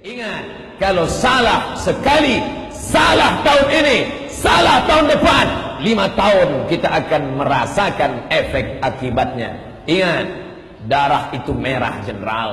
Ingat, kalau salah sekali, salah tahun ini, salah tahun depan, 5 tahun kita akan merasakan efek akibatnya. Ingat, darah itu merah, Jenderal.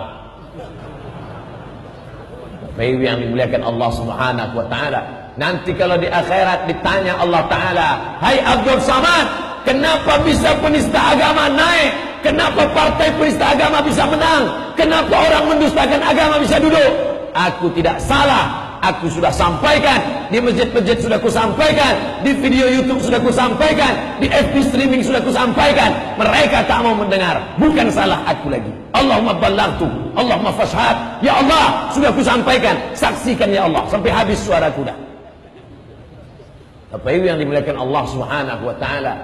Baik yang dimuliakan Allah Subhanahu wa taala. Nanti kalau di akhirat ditanya Allah taala, "Hai Abdul Samad, kenapa bisa penista agama naik? Kenapa partai penista agama bisa menang? Kenapa orang mendustakan agama bisa duduk?" Aku tidak salah. Aku sudah sampaikan di masjid-masjid, sudah ku sampaikan di video YouTube, sudah ku sampaikan di FB streaming, sudah ku sampaikan. Mereka tak mau mendengar. Bukan salah aku lagi. Allahumma ballaghtu, Allahumma fashhad. Ya Allah, sudah ku sampaikan. Saksikan ya Allah sampai habis suaraku dah. Apa itu yang dimuliakan Allah Subhanahu wa taala?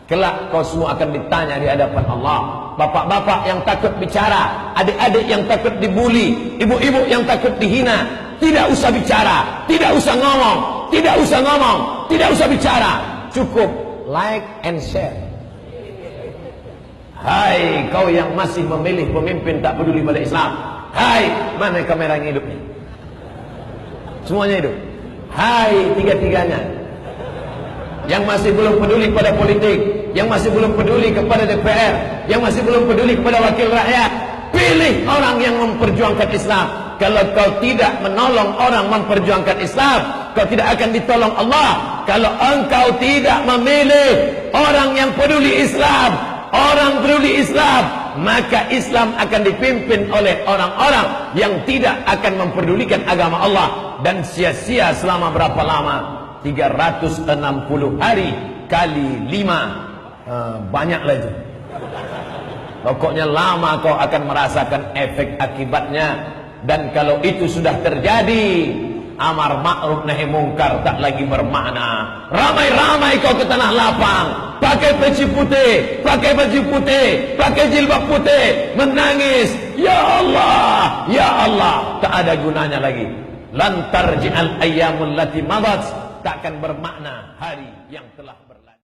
Kelak kau semua akan ditanya di hadapan Allah. Bapak-bapak yang takut bicara, adik-adik yang takut dibuli, ibu-ibu yang takut dihina, tidak usah bicara, tidak usah ngomong, tidak usah ngomong, tidak usah bicara. Cukup like and share. Hai kau yang masih memilih pemimpin tak peduli pada Islam. Hai, mana kamera yang hidup nih? Semuanya hidup. Hai tiga-tiganya. Yang masih belum peduli pada politik, yang masih belum peduli kepada DPR, yang masih belum peduli kepada wakil rakyat, pilih orang yang memperjuangkan Islam. Kalau kau tidak menolong orang memperjuangkan Islam, kau tidak akan ditolong Allah. Kalau engkau tidak memilih orang yang peduli Islam, orang peduli Islam, maka Islam akan dipimpin oleh orang-orang yang tidak akan memperdulikan agama Allah. Dan sia-sia selama berapa lama? 360 hari kali 5, banyak lagi. Pokoknya lama kau akan merasakan efek akibatnya. Dan kalau itu sudah terjadi, amar ma'ruf nahi mungkar tak lagi bermakna. Ramai-ramai kau ke tanah lapang, pakai peci putih, pakai baju putih, pakai jilbab putih, menangis, ya Allah, ya Allah. Tak ada gunanya lagi. Lan tarji'al ayyamul lati madat, takkan bermakna hari yang telah